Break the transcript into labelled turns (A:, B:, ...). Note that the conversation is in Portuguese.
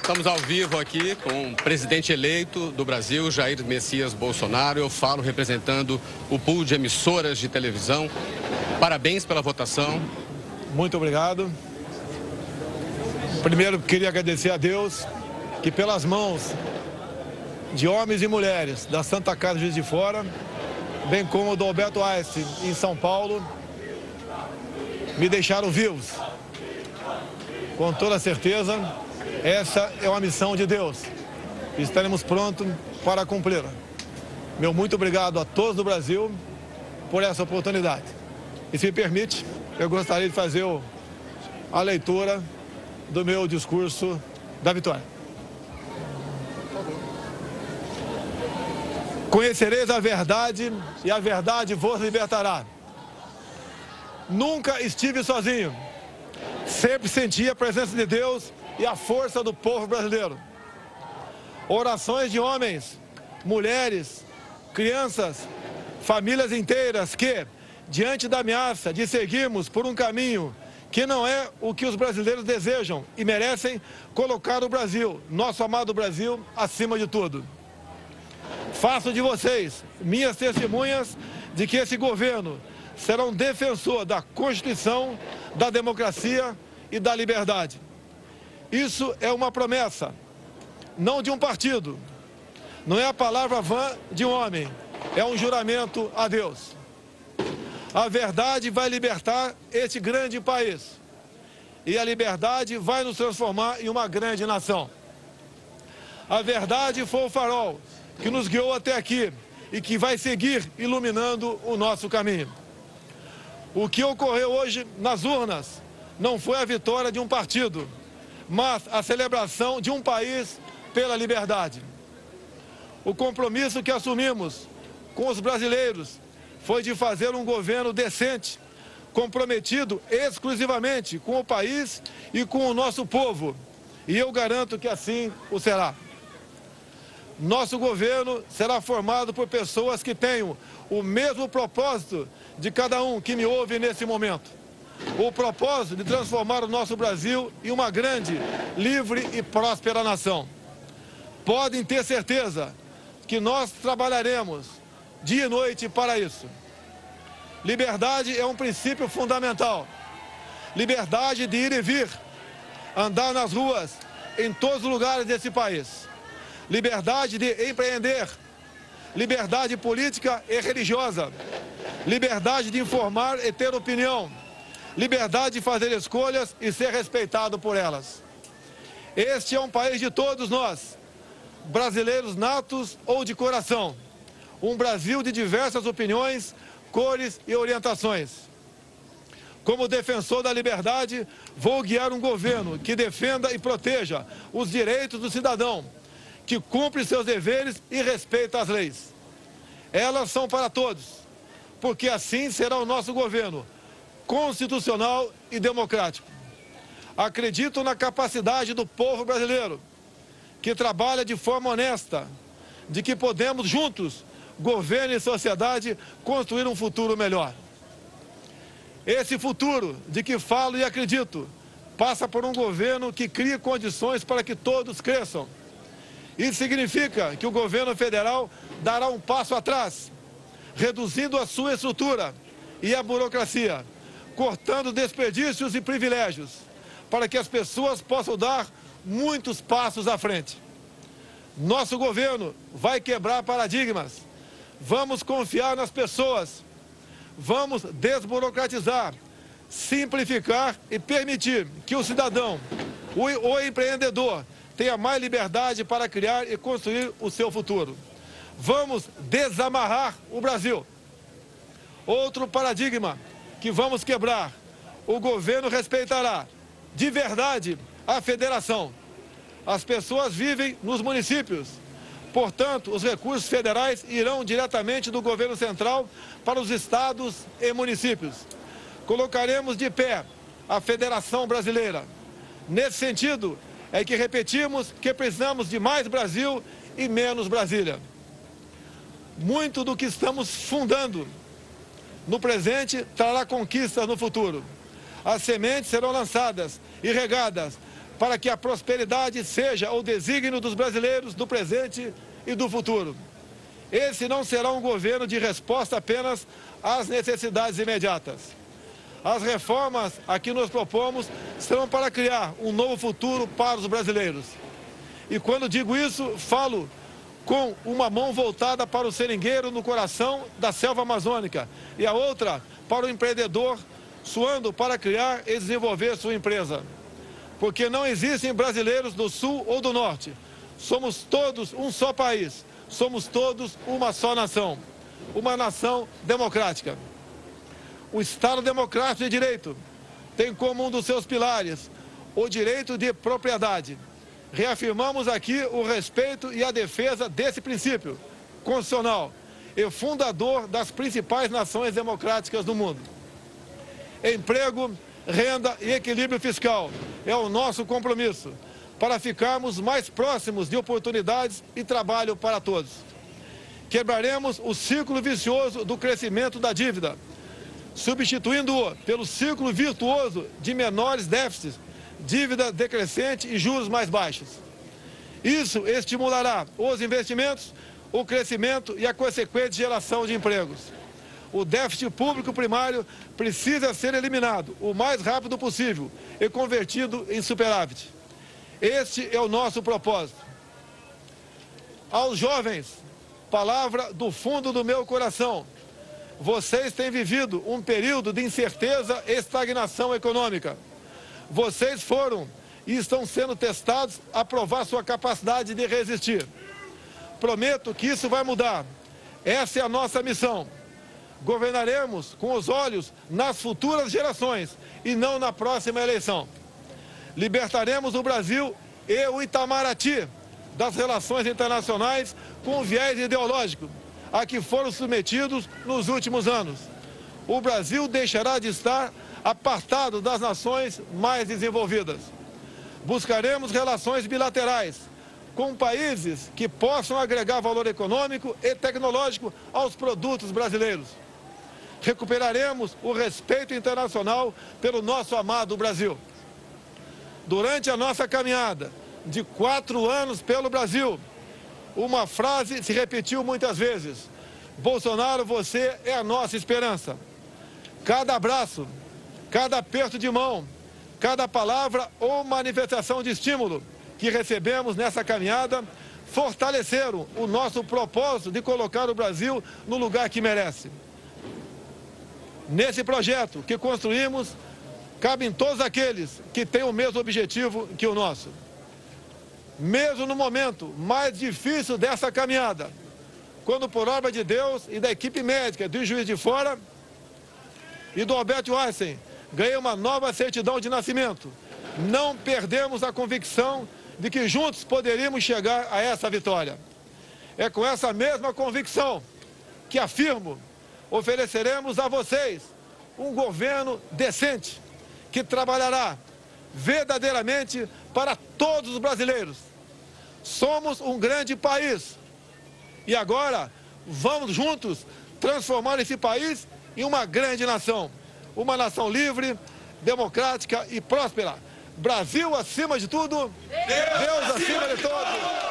A: Estamos ao vivo aqui com o presidente eleito do Brasil, Jair Messias Bolsonaro. Eu falo representando o pool de emissoras de televisão. Parabéns pela votação.
B: Muito obrigado. Primeiro, queria agradecer a Deus que pelas mãos de homens e mulheres da Santa Casa de Juiz de Fora, bem como do Alberto Einstein em São Paulo, me deixaram vivos. Com toda certeza, essa é uma missão de Deus. Estaremos prontos para cumpri-la. Meu muito obrigado a todos do Brasil por essa oportunidade. E se me permite, eu gostaria de fazer a leitura do meu discurso da vitória. Conhecereis a verdade e a verdade vos libertará. Nunca estive sozinho. Sempre senti a presença de Deus e a força do povo brasileiro. Orações de homens, mulheres, crianças, famílias inteiras que, diante da ameaça de seguirmos por um caminho que não é o que os brasileiros desejam e merecem, colocar o Brasil, nosso amado Brasil, acima de tudo. Faço de vocês minhas testemunhas de que esse governo será um defensor da Constituição, da democracia e da liberdade. Isso é uma promessa, não de um partido, não é a palavra vã de um homem, é um juramento a Deus. A verdade vai libertar este grande país e a liberdade vai nos transformar em uma grande nação. A verdade foi o farol que nos guiou até aqui e que vai seguir iluminando o nosso caminho. O que ocorreu hoje nas urnas não foi a vitória de um partido, mas a celebração de um país pela liberdade. O compromisso que assumimos com os brasileiros foi de fazer um governo decente, comprometido exclusivamente com o país e com o nosso povo. E eu garanto que assim o será. Nosso governo será formado por pessoas que tenham o mesmo propósito de cada um que me ouve nesse momento. O propósito de transformar o nosso Brasil em uma grande, livre e próspera nação. Podem ter certeza que nós trabalharemos dia e noite para isso. Liberdade é um princípio fundamental. Liberdade de ir e vir, andar nas ruas, em todos os lugares desse país. Liberdade de empreender, liberdade política e religiosa, liberdade de informar e ter opinião, liberdade de fazer escolhas e ser respeitado por elas. Este é um país de todos nós, brasileiros natos ou de coração, um Brasil de diversas opiniões, cores e orientações. Como defensor da liberdade, vou guiar um governo que defenda e proteja os direitos do cidadão, que cumpre seus deveres e respeita as leis. Elas são para todos, porque assim será o nosso governo, constitucional e democrático. Acredito na capacidade do povo brasileiro, que trabalha de forma honesta, de que podemos juntos, governo e sociedade, construir um futuro melhor. Esse futuro de que falo e acredito, passa por um governo que crie condições para que todos cresçam. Isso significa que o governo federal dará um passo atrás, reduzindo a sua estrutura e a burocracia, cortando desperdícios e privilégios, para que as pessoas possam dar muitos passos à frente. Nosso governo vai quebrar paradigmas, vamos confiar nas pessoas, vamos desburocratizar, simplificar e permitir que o cidadão, o empreendedor, tenha mais liberdade para criar e construir o seu futuro. Vamos desamarrar o Brasil. Outro paradigma que vamos quebrar. O governo respeitará de verdade a federação. As pessoas vivem nos municípios. Portanto, os recursos federais irão diretamente do governo central para os estados e municípios. Colocaremos de pé a Federação Brasileira. Nesse sentido, é que repetimos que precisamos de mais Brasil e menos Brasília. Muito do que estamos fundando no presente trará conquistas no futuro. As sementes serão lançadas e regadas para que a prosperidade seja o desígnio dos brasileiros do presente e do futuro. Esse não será um governo de resposta apenas às necessidades imediatas. As reformas a que nos propomos serão para criar um novo futuro para os brasileiros. E quando digo isso, falo com uma mão voltada para o seringueiro no coração da selva amazônica e a outra para o empreendedor suando para criar e desenvolver sua empresa. Porque não existem brasileiros do Sul ou do Norte. Somos todos um só país. Somos todos uma só nação. Uma nação democrática. O Estado Democrático de Direito tem como um dos seus pilares o direito de propriedade. Reafirmamos aqui o respeito e a defesa desse princípio constitucional e fundador das principais nações democráticas do mundo. Emprego, renda e equilíbrio fiscal é o nosso compromisso para ficarmos mais próximos de oportunidades e trabalho para todos. Quebraremos o ciclo vicioso do crescimento da dívida, substituindo-o pelo ciclo virtuoso de menores déficits, dívida decrescente e juros mais baixos. Isso estimulará os investimentos, o crescimento e a consequente geração de empregos. O déficit público primário precisa ser eliminado o mais rápido possível e convertido em superávit. Este é o nosso propósito. Aos jovens, palavra do fundo do meu coração, vocês têm vivido um período de incerteza e estagnação econômica. Vocês foram e estão sendo testados a provar sua capacidade de resistir. Prometo que isso vai mudar. Essa é a nossa missão. Governaremos com os olhos nas futuras gerações e não na próxima eleição. Libertaremos o Brasil e o Itamaraty das relações internacionais com viés ideológico a que foram submetidos nos últimos anos. O Brasil deixará de estar apartado das nações mais desenvolvidas. Buscaremos relações bilaterais com países que possam agregar valor econômico e tecnológico aos produtos brasileiros. Recuperaremos o respeito internacional pelo nosso amado Brasil. Durante a nossa caminhada de 4 anos pelo Brasil, uma frase se repetiu muitas vezes: Bolsonaro, você é a nossa esperança. Cada abraço, cada aperto de mão, cada palavra ou manifestação de estímulo que recebemos nessa caminhada fortaleceram o nosso propósito de colocar o Brasil no lugar que merece. Nesse projeto que construímos, cabem todos aqueles que têm o mesmo objetivo que o nosso. Mesmo no momento mais difícil dessa caminhada, quando por obra de Deus e da equipe médica do Juiz de Fora e do Alberto Einstein ganhei uma nova certidão de nascimento, não perdemos a convicção de que juntos poderíamos chegar a essa vitória. É com essa mesma convicção que afirmo, ofereceremos a vocês um governo decente, que trabalhará verdadeiramente para todos os brasileiros. Somos um grande país e agora vamos juntos transformar esse país em uma grande nação. Uma nação livre, democrática e próspera. Brasil acima de tudo, Deus acima de todos.